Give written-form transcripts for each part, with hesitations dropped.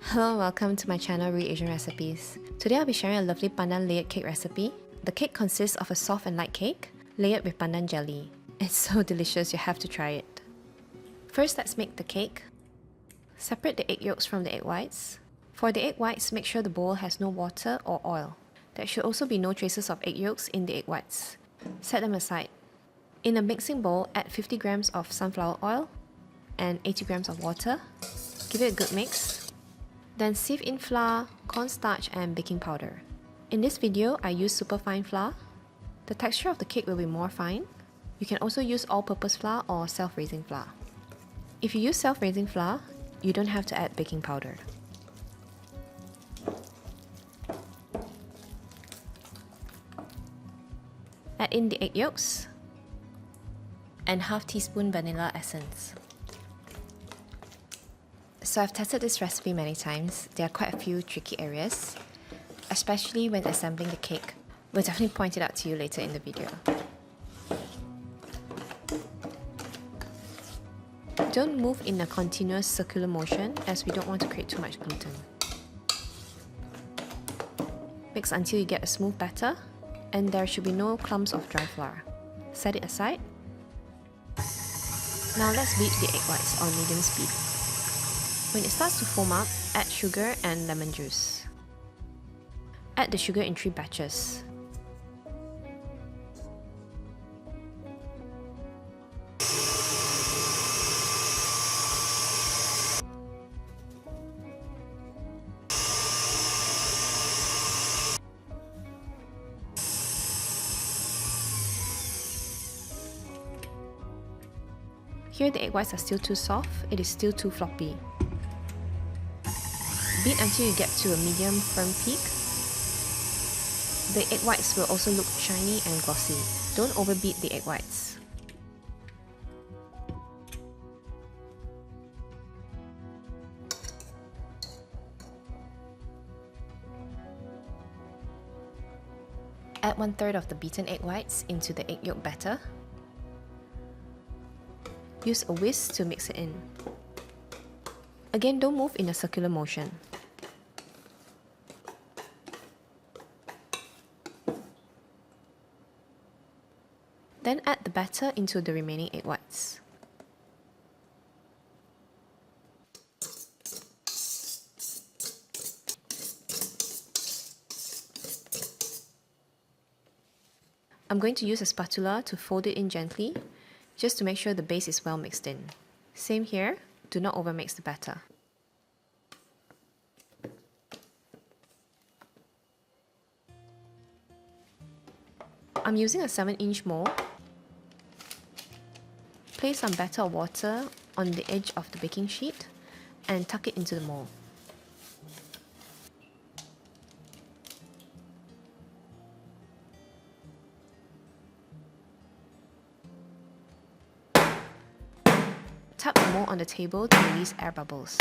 Hello and welcome to my channel Real Asian Recipes. Today I'll be sharing a lovely pandan layered cake recipe. The cake consists of a soft and light cake, layered with pandan jelly. It's so delicious, you have to try it. First, let's make the cake. Separate the egg yolks from the egg whites. For the egg whites, make sure the bowl has no water or oil. There should also be no traces of egg yolks in the egg whites. Set them aside. In a mixing bowl, add 50 grams of sunflower oil and 80 grams of water. Give it a good mix. Then sieve in flour, cornstarch and baking powder. In this video, I use superfine flour. The texture of the cake will be more fine. You can also use all-purpose flour or self-raising flour. If you use self-raising flour, you don't have to add baking powder. Add in the egg yolks and half teaspoon vanilla essence. So I've tested this recipe many times. There are quite a few tricky areas, especially when assembling the cake. We'll definitely point it out to you later in the video. Don't move in a continuous circular motion as we don't want to create too much gluten. Mix until you get a smooth batter and there should be no clumps of dry flour. Set it aside. Now let's beat the egg whites on medium speed. When it starts to foam up, add sugar and lemon juice. Add the sugar in 3 batches. Here the egg whites are still too soft, it is still too floppy. Beat until you get to a medium firm peak. The egg whites will also look shiny and glossy. Don't overbeat the egg whites. Add 1/3 of the beaten egg whites into the egg yolk batter. Use a whisk to mix it in. Again, don't move in a circular motion. Then add the batter into the remaining egg whites. I'm going to use a spatula to fold it in gently, just to make sure the base is well mixed in. Same here, do not overmix the batter. I'm using a 7-inch mold. Place some batter or water on the edge of the baking sheet and tuck it into the mold. Tap the mold on the table to release air bubbles.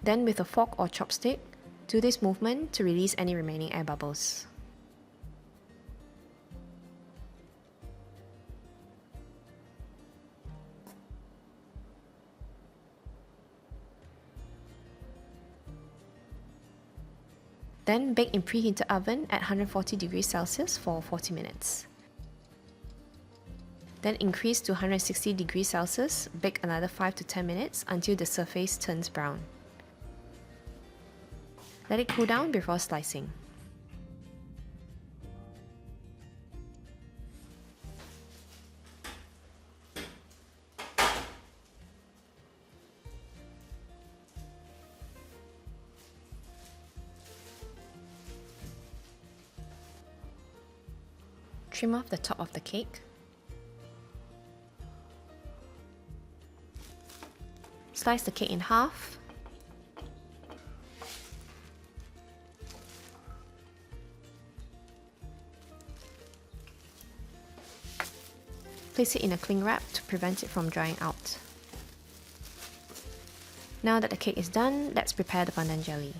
Then with a fork or chopstick, do this movement to release any remaining air bubbles. Then bake in preheated oven at 140 degrees Celsius for 40 minutes. Then increase to 160 degrees Celsius, bake another 5 to 10 minutes until the surface turns brown. Let it cool down before slicing. Trim off the top of the cake. Slice the cake in half. Place it in a cling wrap to prevent it from drying out. Now that the cake is done, let's prepare the pandan jelly.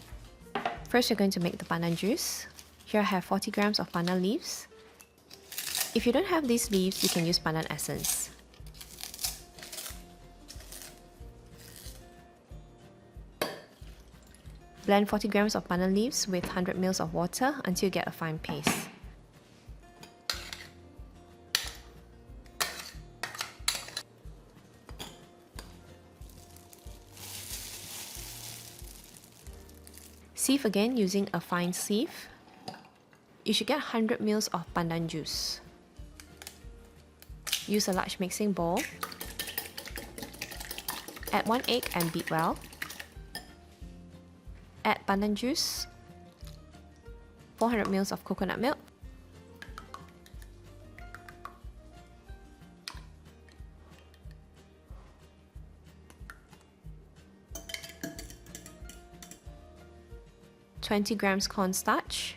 First, we're going to make the pandan juice. Here I have 40 grams of pandan leaves. If you don't have these leaves, you can use pandan essence. Blend 40 grams of pandan leaves with 100 ml of water until you get a fine paste. Sieve again using a fine sieve. You should get 100 ml of pandan juice. Use a large mixing bowl. Add 1 egg and beat well. Add pandan juice, 400 ml of coconut milk, (20 grams) cornstarch.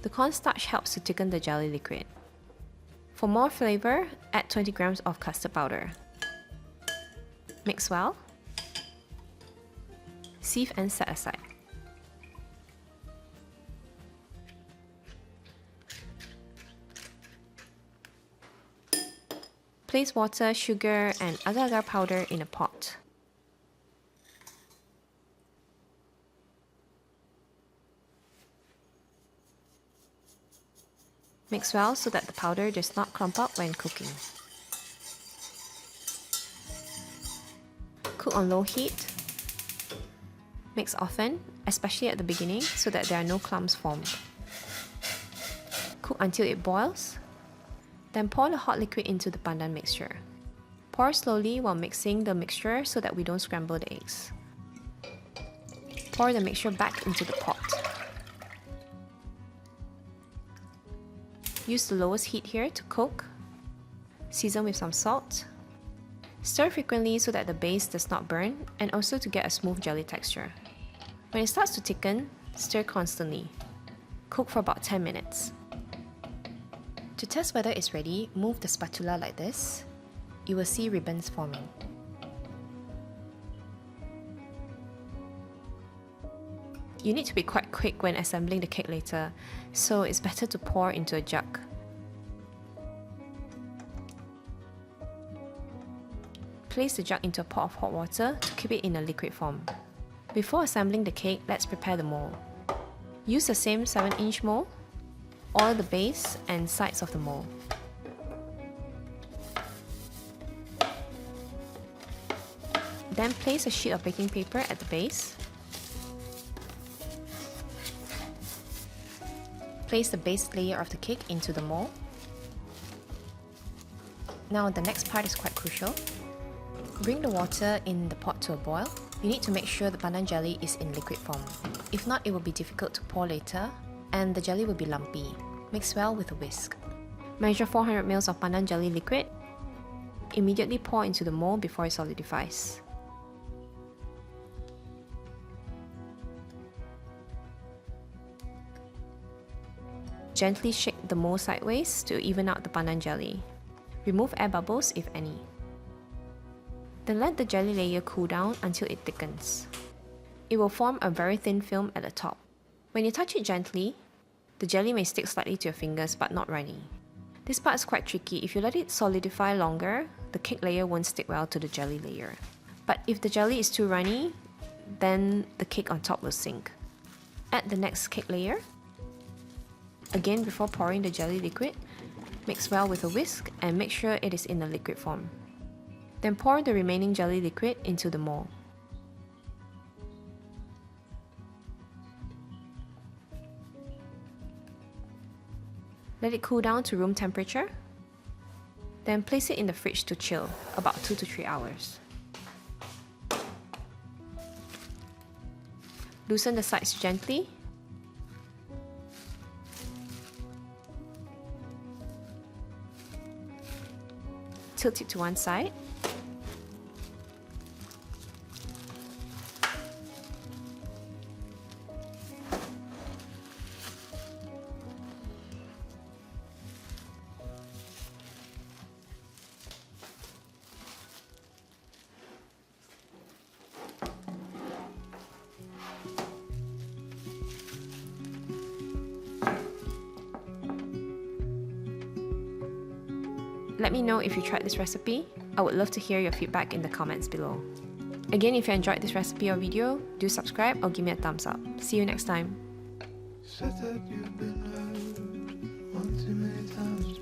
The cornstarch helps to thicken the jelly liquid. For more flavor, add 20 grams of custard powder. Mix well. Sieve and set aside. Place water, sugar, and agar-agar powder in a pot. Mix well so that the powder does not clump up when cooking. Cook on low heat. Mix often, especially at the beginning, so that there are no clumps formed. Cook until it boils. Then pour the hot liquid into the pandan mixture. Pour slowly while mixing the mixture so that we don't scramble the eggs. Pour the mixture back into the pot. Use the lowest heat here to cook. Season with some salt. Stir frequently so that the base does not burn and also to get a smooth jelly texture. When it starts to thicken, stir constantly. Cook for about 10 minutes. To test whether it's ready, move the spatula like this. You will see ribbons forming. You need to be quite quick when assembling the cake later, so it's better to pour into a jug. Place the jug into a pot of hot water to keep it in a liquid form. Before assembling the cake, let's prepare the mold. Use the same 7-inch mold. Oil the base and sides of the mold. Then place a sheet of baking paper at the base. Place the base layer of the cake into the mold. Now the next part is quite crucial. Bring the water in the pot to a boil. You need to make sure the pandan jelly is in liquid form. If not, it will be difficult to pour later and the jelly will be lumpy. Mix well with a whisk. Measure 400 ml of pandan jelly liquid. Immediately pour into the mold before it solidifies. Gently shake the mold sideways to even out the pandan jelly. Remove air bubbles if any. Then let the jelly layer cool down until it thickens. It will form a very thin film at the top. When you touch it gently, the jelly may stick slightly to your fingers but not runny. This part is quite tricky. If you let it solidify longer, the cake layer won't stick well to the jelly layer. But if the jelly is too runny, then the cake on top will sink. Add the next cake layer. Again, before pouring the jelly liquid, mix well with a whisk and make sure it is in a liquid form. Then pour the remaining jelly liquid into the mold. Let it cool down to room temperature. Then place it in the fridge to chill, about 2 to 3 hours. Loosen the sides gently. Tilt it to one side. Let me know if you tried this recipe. I would love to hear your feedback in the comments below. Again, if you enjoyed this recipe or video, do subscribe or give me a thumbs up. See you next time. Said that you've been hurt one too many times.